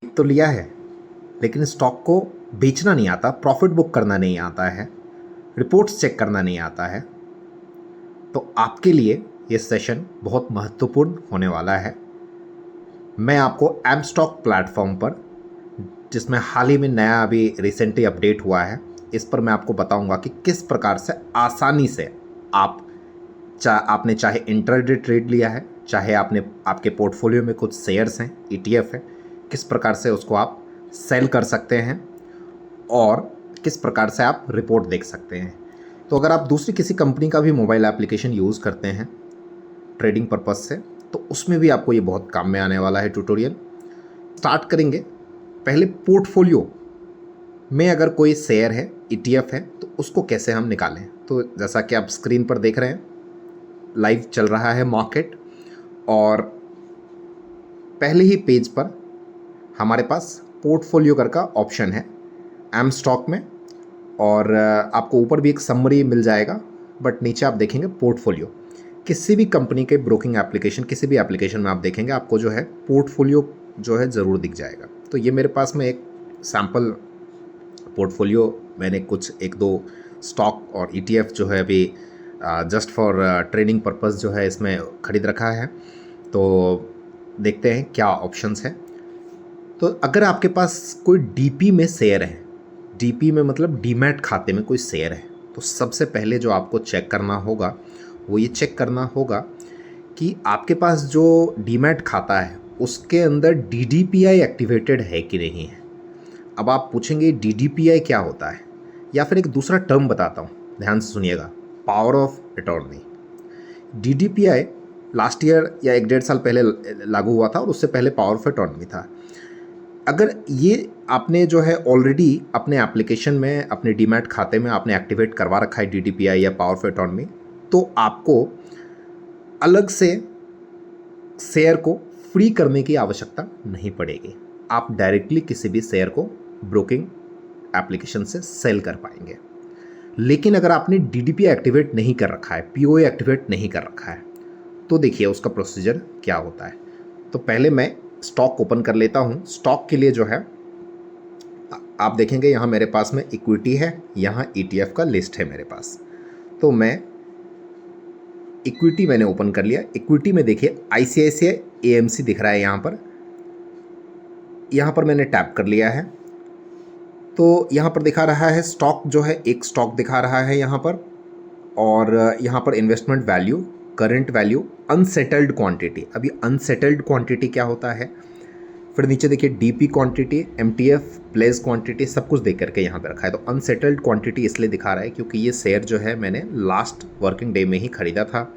तो लिया है, लेकिन स्टॉक को बेचना नहीं आता, प्रॉफिट बुक करना नहीं आता है, रिपोर्ट्स चेक करना नहीं आता है, तो आपके लिए ये सेशन बहुत महत्वपूर्ण होने वाला है। मैं आपको एम स्टॉक प्लेटफॉर्म पर, जिसमें हाल ही में नया अभी रिसेंटली अपडेट हुआ है, इस पर मैं आपको बताऊंगा कि किस प्रकार से आसानी से आप आपने चाहे इंट्राडे ट्रेड लिया है, चाहे आपने आपके पोर्टफोलियो में कुछ शेयर्स हैं, ईटीएफ है, किस प्रकार से उसको आप सेल कर सकते हैं और किस प्रकार से आप रिपोर्ट देख सकते हैं। तो अगर आप दूसरी किसी कंपनी का भी मोबाइल एप्लीकेशन यूज़ करते हैं ट्रेडिंग पर्पज़ से, तो उसमें भी आपको ये बहुत काम में आने वाला है ट्यूटोरियल। स्टार्ट करेंगे। पहले पोर्टफोलियो में अगर कोई शेयर है, ईटीएफ है, तो उसको कैसे हम निकालें। तो जैसा कि आप स्क्रीन पर देख रहे हैं, लाइव चल रहा है मार्केट, और पहले ही पेज पर हमारे पास पोर्टफोलियो कर का ऑप्शन है एम स्टॉक में, और आपको ऊपर भी एक समरी मिल जाएगा, बट नीचे आप देखेंगे पोर्टफोलियो। किसी भी कंपनी के ब्रोकिंग एप्लीकेशन, किसी भी एप्लीकेशन में आप देखेंगे आपको जो है पोर्टफोलियो जो है ज़रूर दिख जाएगा। तो ये मेरे पास में एक सैम्पल पोर्टफोलियो, मैंने कुछ एक दो स्टॉक और ईटीएफ जो है अभी जस्ट फॉर ट्रेडिंग पर्पस जो है इसमें खरीद रखा है। तो देखते हैं क्या ऑप्शंस हैं। तो अगर आपके पास कोई डीपी में शेयर है, डीपी में मतलब डीमैट खाते में कोई शेयर है, तो सबसे पहले जो आपको चेक करना होगा वो ये चेक करना होगा कि आपके पास जो डीमैट खाता है उसके अंदर डीडीपीआई एक्टिवेटेड है कि नहीं है। अब आप पूछेंगे डीडीपीआई क्या होता है, या फिर एक दूसरा टर्म बताता हूँ, ध्यान से सुनिएगा, power of attorney. DDPI last year या 1-1.5 साल पहले लागू हुआ था, और उससे पहले पावर ऑफ अटॉर्नी था। अगर ये आपने जो है ऑलरेडी अपने एप्लीकेशन में, अपने डीमैट खाते में आपने एक्टिवेट करवा रखा है डीडीपीआई या पावर ऑफ अटॉर्नी, तो आपको अलग से शेयर को फ्री करने की आवश्यकता नहीं पड़ेगी। आप डायरेक्टली किसी भी शेयर को ब्रोकिंग एप्लीकेशन से सेल कर पाएंगे। लेकिन अगर आपने डीडीपीआई एक्टिवेट नहीं कर रखा है, पीओए एक्टिवेट नहीं कर रखा है, तो देखिए उसका प्रोसीजर क्या होता है। तो पहले मैं स्टॉक ओपन कर लेता हूँ। स्टॉक के लिए जो है आप देखेंगे यहाँ मेरे पास में इक्विटी है, यहाँ ईटीएफ का लिस्ट है मेरे पास। तो मैं इक्विटी मैंने ओपन कर लिया। इक्विटी में देखिए आईसीआईसीआई एएमसी दिख रहा है यहाँ पर मैंने टैप कर लिया है। तो यहाँ पर दिखा रहा है स्टॉक जो है, एक स्टॉक दिखा रहा है यहाँ पर, और यहाँ पर investment value, current value, unsettled quantity. अभी अनसेटल्ड क्वांटिटी क्या होता है, फिर नीचे देखिए DP quantity, MTF, place quantity, सब कुछ देख करके यहाँ पे रखा है। तो अनसेटल्ड क्वांटिटी इसलिए दिखा रहा है क्योंकि ये शेयर जो है मैंने लास्ट वर्किंग डे में ही खरीदा था,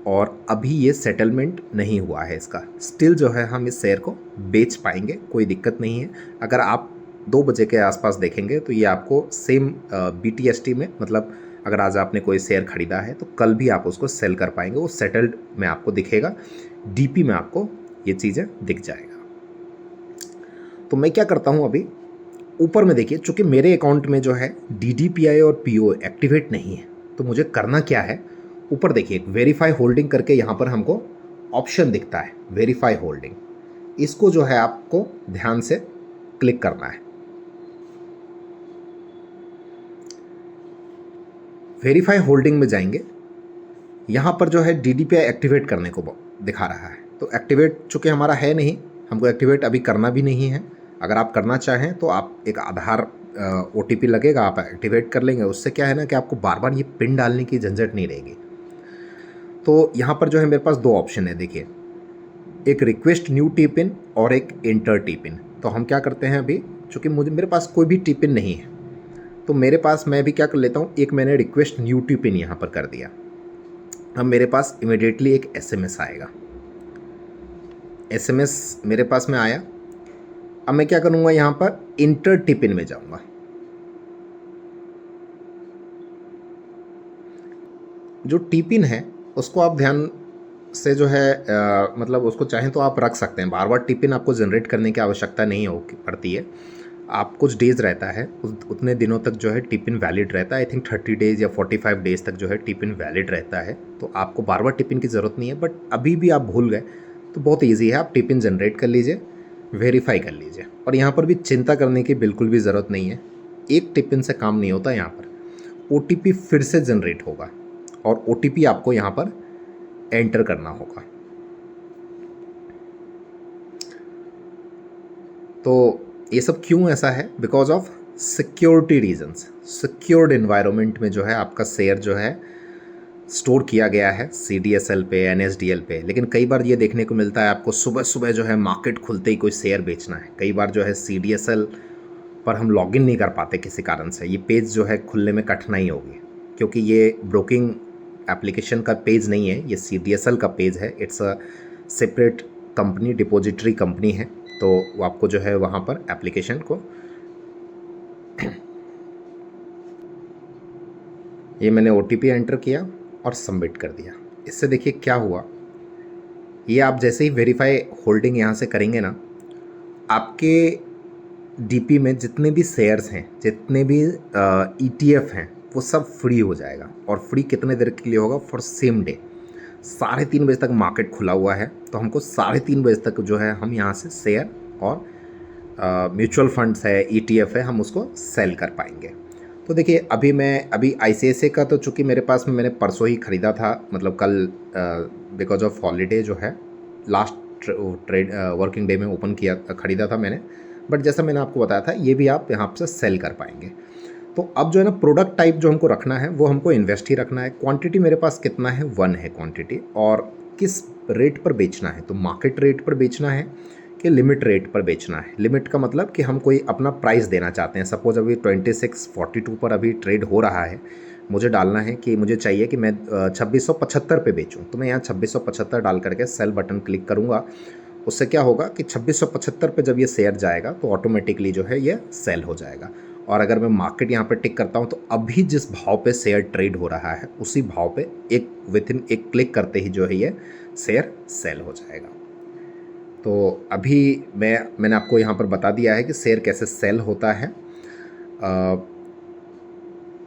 और अभी ये सेटलमेंट नहीं हुआ है इसका। स्टिल जो है हम इस शेयर को बेच पाएंगे, कोई दिक्कत नहीं है। अगर आप 2 बजे के आसपास देखेंगे तो ये आपको सेम बीटीएसटी में, मतलब अगर आज आपने कोई शेयर खरीदा है तो कल भी आप उसको सेल कर पाएंगे, वो सेटल्ड में आपको दिखेगा, डीपी में आपको ये चीज़ें दिख जाएगा। तो मैं क्या करता हूँ, अभी ऊपर में देखिए, चूँकि मेरे अकाउंट में जो है डीडीपीआई और पीओ एक्टिवेट नहीं है, तो मुझे करना क्या है, ऊपर देखिए वेरीफाई होल्डिंग करके यहाँ पर हमको ऑप्शन दिखता है, वेरीफाई होल्डिंग। इसको जो है आपको ध्यान से क्लिक करना है। वेरीफाई होल्डिंग में जाएंगे, यहाँ पर जो है डीडीपीआई एक्टिवेट करने को दिखा रहा है। तो एक्टिवेट चूँकि हमारा है नहीं, हमको एक्टिवेट अभी करना भी नहीं है। अगर आप करना चाहें तो आप एक आधार ओटीपी लगेगा, आप एक्टिवेट कर लेंगे। उससे क्या है ना कि आपको बार बार ये पिन डालने की झंझट नहीं रहेगी। तो यहाँ पर जो है मेरे पास 2 ऑप्शन है, देखिए, एक रिक्वेस्ट न्यू टी पिन और एक इंटर टी पिन। तो हम क्या करते हैं, अभी चूँकि मेरे पास कोई भी टी पिन नहीं है, तो मेरे पास, मैं भी क्या कर लेता हूँ, एक मैंने रिक्वेस्ट न्यू टी पिन यहाँ पर कर दिया। अब मेरे पास इमिडिएटली एक एसएमएस आएगा। एसएमएस मेरे पास में आया। अब मैं क्या करूँगा, यहाँ पर इंटर टी पिन में जाऊँगा। जो टी पिन है उसको आप ध्यान से जो है मतलब उसको चाहें तो आप रख सकते हैं, बार बार टी पिन आपको जनरेट करने की आवश्यकता नहीं हो पड़ती है। आप कुछ डेज़ रहता है, उतने दिनों तक जो है टी पिन वैलिड रहता है। आई थिंक 30 डेज़ या 45 डेज़ तक जो है टी पिन वैलिड रहता है। तो आपको बार बार टी पिन की ज़रूरत नहीं है। बट अभी भी आप भूल गए तो बहुत ईजी है, आप टी पिन जनरेट कर लीजिए, वेरीफाई कर लीजिए। और यहाँ पर भी चिंता करने की बिल्कुल भी ज़रूरत नहीं है, एक टिप इन से काम नहीं होता। यहाँ पर OTP फिर से जनरेट होगा और OTP आपको यहाँ पर एंटर करना होगा। तो ये सब क्यों ऐसा है? Because of security reasons. Secured environment में जो है आपका शेयर जो है स्टोर किया गया है CDSL पे, NSDL पे। लेकिन कई बार ये देखने को मिलता है आपको सुबह सुबह जो है मार्केट खुलते ही कोई शेयर बेचना है। कई बार जो है CDSL पर हम लॉगिन नहीं कर पाते किसी कारण से, ये पेज जो है खुलने में कठिनाई होगी, क्योंकि ये ब्रोकिंग एप्लीकेशन का पेज नहीं है, ये CDSL का पेज है। It's a separate company, depository company है। तो वो आपको जो है वहाँ पर एप्लीकेशन को ये मैंने OTP एंटर किया और सबमिट कर दिया। इससे देखिए क्या हुआ, ये आप जैसे ही वेरीफाई होल्डिंग यहाँ से करेंगे ना, आपके DP में जितने भी शेयर्स हैं, जितने भी ETF हैं, वो सब फ्री हो जाएगा। और फ्री कितने देर के लिए होगा? For same day. 3:30 बजे तक मार्केट खुला हुआ है, तो हमको 3:30 बजे तक जो है हम यहाँ से शेयर और म्यूचुअल फंड्स है, ETF है, हम उसको सेल कर पाएंगे। तो देखिए अभी ICICI का तो चूँकि मेरे पास में मैंने परसों ही ख़रीदा था, मतलब कल बिकॉज ऑफ हॉलीडे जो है लास्ट ट्रेड वर्किंग डे में ओपन किया, ख़रीदा था मैंने। बट जैसा मैंने आपको बताया था, ये भी आप यहाँ से सेल कर पाएंगे। तो अब जो है ना, प्रोडक्ट टाइप जो हमको रखना है वो हमको इन्वेस्ट ही रखना है। क्वांटिटी मेरे पास कितना है? 1 है क्वांटिटी। और किस रेट पर बेचना है? तो मार्केट रेट पर बेचना है कि लिमिट रेट पर बेचना है? लिमिट का मतलब कि हम कोई अपना प्राइस देना चाहते हैं। सपोज अभी 2642 पर अभी ट्रेड हो रहा है, मुझे डालना है कि मुझे चाहिए कि मैं 2675 पे बेचूं, तो मैं यहाँ 2675 डाल करके सेल बटन क्लिक करूँगा। उससे क्या होगा कि 2675 पे जब ये शेयर जाएगा तो ऑटोमेटिकली जो है ये सेल हो जाएगा। और अगर मैं मार्केट यहाँ पर टिक करता हूँ तो अभी जिस भाव पे शेयर ट्रेड हो रहा है उसी भाव पे विथिन एक क्लिक करते ही जो है ये शेयर सेल हो जाएगा। तो अभी मैंने आपको यहाँ पर बता दिया है कि शेयर कैसे सेल होता है।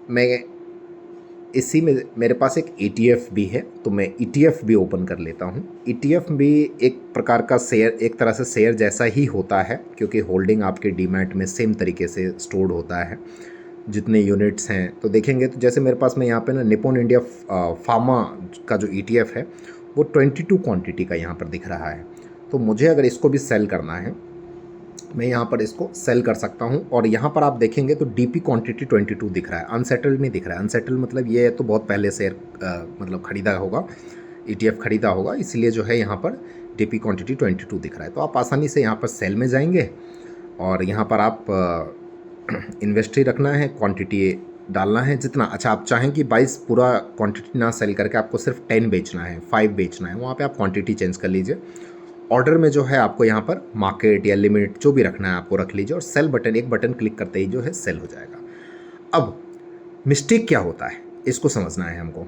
मैं इसी में मेरे पास एक ETF भी है, तो मैं ETF भी ओपन कर लेता हूँ। ETF भी एक प्रकार का शेयर, एक तरह से शेयर जैसा ही होता है, क्योंकि होल्डिंग आपके डीमैट में सेम तरीके से स्टोर्ड होता है, जितने यूनिट्स हैं। तो देखेंगे तो जैसे मेरे पास में यहाँ पे ना निप्पॉन इंडिया फार्मा का जो ETF है वो 22 क्वांटिटी का यहाँ पर दिख रहा है। तो मुझे अगर इसको भी सेल करना है, मैं यहाँ पर इसको सेल कर सकता हूँ। और यहाँ पर आप देखेंगे तो DP क्वांटिटी 22 दिख रहा है, अनसेटल्ड नहीं दिख रहा है। अनसेटल्ड मतलब ये है तो बहुत पहले शेयर मतलब ख़रीदा होगा, ETF ख़रीदा होगा, इसलिए जो है यहाँ पर DP क्वांटिटी 22 दिख रहा है। तो आप आसानी से यहाँ पर सेल में जाएंगे और यहाँ पर आप इन्वेस्ट ही रखना है, क्वांटिटी डालना है जितना। अच्छा, आप चाहें कि 22 पूरा क्वांटिटी ना सेल करके आपको सिर्फ 10 बेचना है, 5 बेचना है, वहाँ पे आप क्वांटिटी चेंज कर लीजिए। ऑर्डर में जो है आपको यहाँ पर मार्केट या लिमिट जो भी रखना है आपको रख लीजिए और सेल बटन, एक बटन क्लिक करते ही जो है सेल हो जाएगा। अब मिस्टेक क्या होता है इसको समझना है हमको।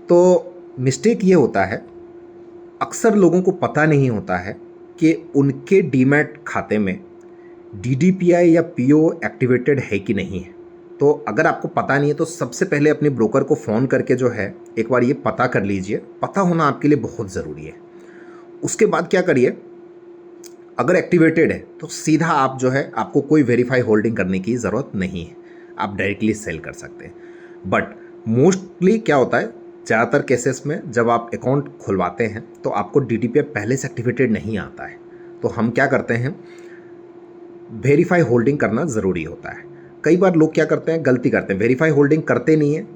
तो मिस्टेक ये होता है, अक्सर लोगों को पता नहीं होता है कि उनके डीमैट खाते में DDPI या PO एक्टिवेटेड है कि नहीं है। तो अगर आपको पता नहीं है तो सबसे पहले अपने ब्रोकर को फ़ोन करके जो है एक बार ये पता कर लीजिए। पता होना आपके लिए बहुत ज़रूरी है। उसके बाद क्या करिए, अगर एक्टिवेटेड है तो सीधा आप जो है, आपको कोई वेरीफाई होल्डिंग करने की ज़रूरत नहीं है, आप डायरेक्टली सेल कर सकते हैं। बट मोस्टली क्या होता है, ज़्यादातर केसेस में जब आप अकाउंट खुलवाते हैं तो आपको DDPI पहले से एक्टिवेटेड नहीं आता है। तो हम क्या करते हैं, वेरीफाई होल्डिंग करना ज़रूरी होता है। कई बार लोग क्या करते हैं, गलती करते हैं, वेरीफाई होल्डिंग करते नहीं है,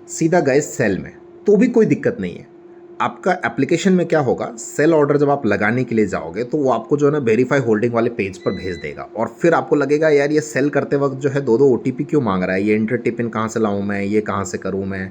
सीधा गए सेल में, तो भी कोई दिक्कत नहीं है। आपका एप्लीकेशन में क्या होगा, सेल ऑर्डर जब आप लगाने के लिए जाओगे तो वो आपको जो है ना वेरीफाई होल्डिंग वाले पेज पर भेज देगा। और फिर आपको लगेगा यार ये सेल करते वक्त जो है 2-2 OTP क्यों मांग रहा है, ये इंटर टिपिन कहाँ से लाऊं मैं, ये कहाँ से करूँ मैं।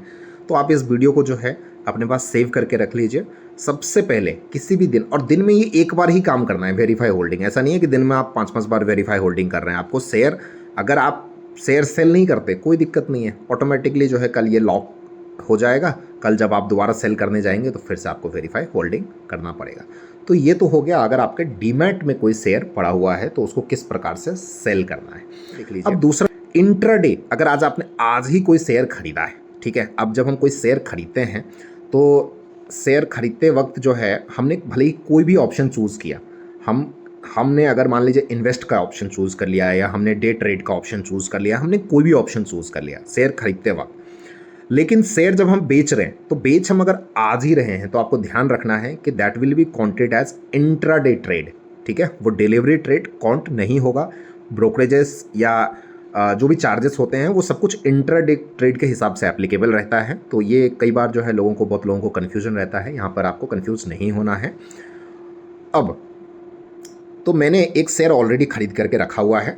तो आप इस वीडियो को जो है अपने पास सेव करके रख लीजिए। सबसे पहले किसी भी दिन, और दिन में ये एक बार ही काम करना है वेरीफाई होल्डिंग। ऐसा नहीं है कि दिन में आप 5-5 बार वेरीफाई होल्डिंग कर रहे हैं। आपको शेयर, अगर आप शेयर सेल नहीं करते कोई दिक्कत नहीं है, ऑटोमेटिकली जो है कल ये लॉक हो जाएगा। कल जब आप दोबारा सेल करने जाएंगे तो फिर से आपको वेरीफाई होल्डिंग करना पड़ेगा। तो ये तो हो गया अगर आपके डीमैट में कोई शेयर पड़ा हुआ है तो उसको किस प्रकार से सेल करना है, देख लीजिए। अब दूसरा, इंट्राडे, अगर आज ही कोई शेयर खरीदा है, ठीक है, अब जब हम कोई शेयर खरीदते हैं तो शेयर खरीदते वक्त जो है हमने भले ही कोई भी ऑप्शन चूज़ किया, हम हमने अगर मान लीजिए इन्वेस्ट का ऑप्शन चूज़ कर लिया है या हमने डे ट्रेड का ऑप्शन चूज़ कर लिया, हमने कोई भी ऑप्शन चूज़ कर लिया शेयर खरीदते वक्त, लेकिन शेयर जब हम बेच रहे हैं तो बेच हम अगर आज ही रहे हैं तो आपको ध्यान रखना है कि that will be counted as intraday trade. ठीक है, वो डिलीवरी ट्रेड काउंट नहीं होगा। ब्रोकरेजेस या जो भी चार्जेस होते हैं वो सब कुछ इंट्राडे ट्रेड के हिसाब से एप्लीकेबल रहता है। तो ये कई बार जो है बहुत लोगों को कन्फ्यूजन रहता है, यहाँ पर आपको कन्फ्यूज़ नहीं होना है। अब तो मैंने एक शेयर ऑलरेडी खरीद करके रखा हुआ है।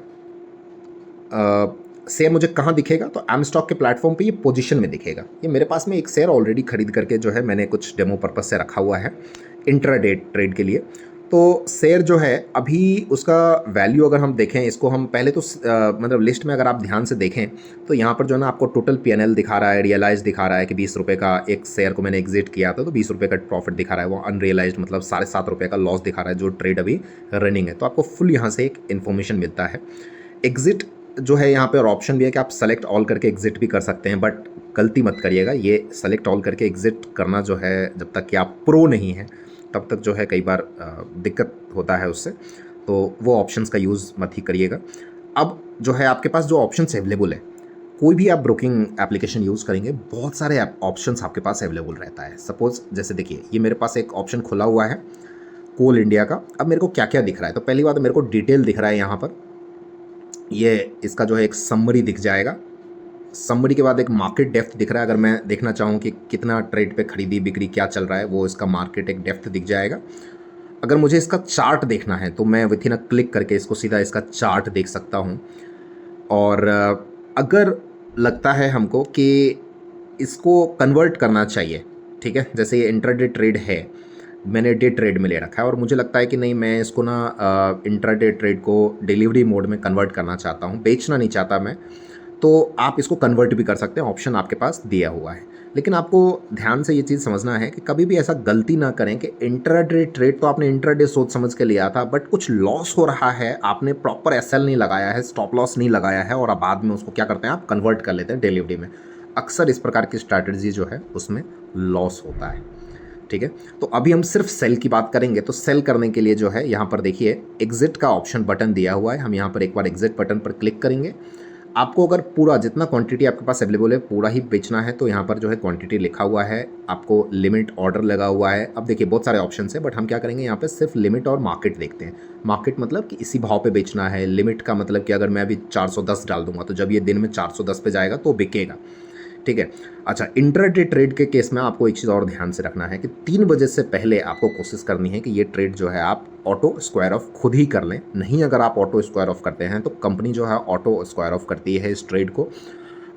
शेयर मुझे कहाँ दिखेगा, तो एम स्टॉक के प्लेटफॉर्म पे ये पोजीशन में दिखेगा। ये मेरे पास में एक शेयर ऑलरेडी खरीद करके जो है मैंने कुछ डेमो पर्पज से रखा हुआ है इंट्राडे ट्रेड के लिए। तो शेयर जो है अभी उसका वैल्यू अगर हम देखें, इसको हम पहले तो मतलब लिस्ट में अगर आप ध्यान से देखें तो यहाँ पर जो है ना आपको टोटल पीएनएल दिखा रहा है, रियलाइज दिखा रहा है कि 20 रुपये का एक शेयर को मैंने एग्जिट किया था तो 20 रुपये का प्रॉफिट दिखा रहा है। वो अनरियलाइज मतलब 7.5 रुपये का लॉस दिखा रहा है जो ट्रेड अभी रनिंग है। तो आपको फुल यहाँ से एक इन्फॉर्मेशन मिलता है। एग्जिट जो है यहाँ पे और ऑप्शन भी है कि आप सेलेक्ट ऑल करके एग्जिट भी कर सकते हैं, बट गलती मत करिएगा, ये सेलेक्ट ऑल करके एग्जिट करना जो है जब तक कि आप प्रो नहीं हैं तब तक जो है कई बार दिक्कत होता है उससे, तो वो ऑप्शंस का यूज़ मत ही करिएगा। अब जो है आपके पास जो ऑप्शंस अवेलेबल है, कोई भी आप ब्रोकिंग एप्लीकेशन यूज़ करेंगे बहुत सारे ऑप्शंस आपके पास अवेलेबल रहता है। सपोज़ जैसे देखिए ये मेरे पास एक ऑप्शन खुला हुआ है कोल इंडिया का। अब मेरे को क्या क्या दिख रहा है, तो पहली बात मेरे को डिटेल दिख रहा है यहाँ पर, ये इसका जो है एक समरी दिख जाएगा। समरी के बाद एक मार्केट डेप्थ दिख रहा है। अगर मैं देखना चाहूँ कि कितना ट्रेड पे खरीदी बिक्री क्या चल रहा है, वो इसका मार्केट एक डेप्थ दिख जाएगा। अगर मुझे इसका चार्ट देखना है तो मैं विथ इन अ क्लिक करके इसको सीधा इसका चार्ट देख सकता हूँ। और अगर लगता है हमको कि इसको कन्वर्ट करना चाहिए, ठीक है, जैसे ये इंट्राडे ट्रेड है, मैंने डे ट्रेड में ले रखा है और मुझे लगता है कि नहीं मैं इसको ना इंट्राडे ट्रेड को डिलीवरी मोड में कन्वर्ट करना चाहता हूँ, बेचना नहीं चाहता मैं, तो आप इसको कन्वर्ट भी कर सकते हैं, ऑप्शन आपके पास दिया हुआ है। लेकिन आपको ध्यान से ये चीज़ समझना है कि कभी भी ऐसा गलती ना करें कि इंट्राडे ट्रेड तो आपने इंट्राडे सोच समझ के लिया था, बट कुछ लॉस हो रहा है, आपने प्रॉपर एसएल नहीं लगाया है, स्टॉप लॉस नहीं लगाया है और अब बाद में उसको क्या करते हैं आप कन्वर्ट कर लेते हैं डिलीवरी में। अक्सर इस प्रकार की स्ट्रैटेजी जो है उसमें लॉस होता है। ठीक है, तो अभी हम सिर्फ सेल की बात करेंगे। तो सेल करने के लिए जो है यहाँ पर देखिए एग्जिट का ऑप्शन बटन दिया हुआ है। हम यहाँ पर एक बार एग्जिट बटन पर क्लिक करेंगे। आपको अगर पूरा जितना क्वांटिटी आपके पास अवेलेबल है पूरा ही बेचना है तो यहाँ पर जो है क्वांटिटी लिखा हुआ है, आपको लिमिट ऑर्डर लगा हुआ है। अब देखिए बहुत सारे ऑप्शन है, बट हम क्या करेंगे यहाँ पे सिर्फ लिमिट और मार्केट देखते हैं। मार्केट मतलब कि इसी भाव पे बेचना है, लिमिट का मतलब कि अगर मैं अभी 410 डाल दूंगा तो जब ये दिन में 410 पे जाएगा तो बिकेगा। ठीक है, अच्छा इंट्राडे ट्रेड के केस में आपको एक चीज़ और ध्यान से रखना है कि 3 बजे से पहले आपको कोशिश करनी है कि ये ट्रेड जो है आप ऑटो स्क्वायर ऑफ खुद ही कर लें। नहीं अगर आप ऑटो स्क्वायर ऑफ करते हैं तो कंपनी जो है ऑटो स्क्वायर ऑफ करती है इस ट्रेड को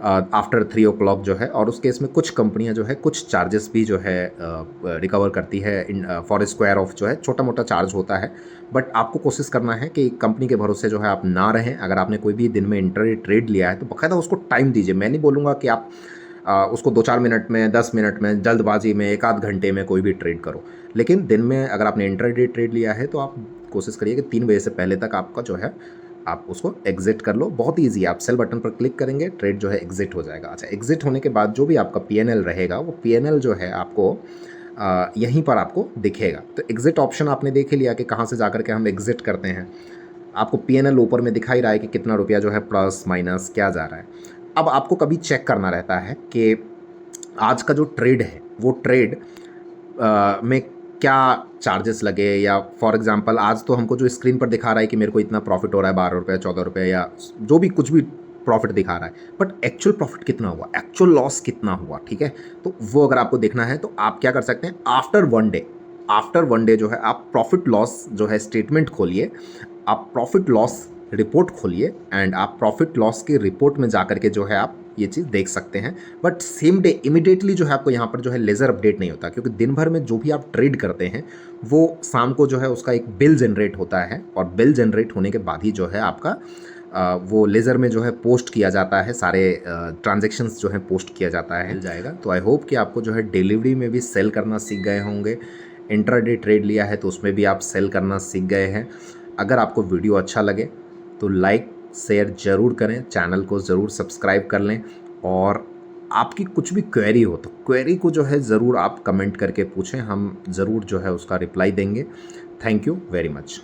आफ्टर 3 o'clock जो है, और उस केस में कुछ कंपनियां जो है कुछ चार्जेस भी जो है रिकवर करती है। फॉर स्क्वायर ऑफ जो है छोटा मोटा चार्ज होता है, बट आपको कोशिश करना है कि कंपनी के भरोसे जो है आप ना रहें। अगर आपने कोई भी दिन में इंट्राडे ट्रेड लिया है तो बाकायदा उसको टाइम दीजिए। मैं नहीं बोलूँगा कि आप उसको 2-4 मिनट में, 10 मिनट में, जल्दबाजी में, 1-आध घंटे में कोई भी ट्रेड करो, लेकिन दिन में अगर आपने इंट्राडे ट्रेड लिया है तो आप कोशिश करिए कि 3 बजे से पहले तक आपका जो है आप उसको एग्जिट कर लो। बहुत ईजी है, आप सेल बटन पर क्लिक करेंगे, ट्रेड जो है एग्जिट हो जाएगा। अच्छा, एग्जिट होने के बाद जो भी आपका पीएनएल रहेगा वो पीएनएल जो है आपको यहीं पर आपको दिखेगा। तो एग्जिट ऑप्शन आपने देख लिया कि कहाँ से जाकर के हम एग्जिट करते हैं। आपको पीएनएल ऊपर में दिखाई रहा है कि कितना रुपया जो है प्लस माइनस क्या जा रहा है। अब आपको कभी चेक करना रहता है कि आज का जो ट्रेड है वो ट्रेड में क्या चार्जेस लगे, या फॉर एग्जांपल आज तो हमको जो स्क्रीन पर दिखा रहा है कि मेरे को इतना प्रॉफिट हो रहा है 12 रुपये 14 रुपये या जो भी कुछ भी प्रॉफिट दिखा रहा है, बट एक्चुअल प्रॉफिट कितना हुआ, एक्चुअल लॉस कितना हुआ। ठीक है, तो वो अगर आपको देखना है तो आप क्या कर सकते हैं, आफ्टर वन डे जो है आप प्रॉफिट लॉस जो है स्टेटमेंट खोलिए, आप प्रॉफिट लॉस रिपोर्ट खोलिए एंड आप प्रॉफिट लॉस की रिपोर्ट में जाकर के जो है आप ये चीज़ देख सकते हैं। बट सेम डे इमीडिएटली जो है आपको यहाँ पर जो है लेज़र अपडेट नहीं होता, क्योंकि दिन भर में जो भी आप ट्रेड करते हैं वो शाम को जो है उसका एक बिल जनरेट होता है, और बिल जनरेट होने के बाद ही जो है आपका वो लेज़र में जो है पोस्ट किया जाता है, सारे ट्रांजेक्शन्स जो है पोस्ट किया जाता है, मिल जाएगा। तो आई होप कि आपको जो है डिलीवरी में भी सेल करना सीख गए होंगे। इंट्राडे ट्रेड लिया है तो उसमें भी आप सेल करना सीख गए हैं। अगर आपको वीडियो अच्छा लगे तो लाइक शेयर ज़रूर करें, चैनल को ज़रूर सब्सक्राइब कर लें, और आपकी कुछ भी क्वेरी हो तो क्वेरी को जो है ज़रूर आप कमेंट करके पूछें, हम ज़रूर जो है उसका रिप्लाई देंगे। Thank you very much.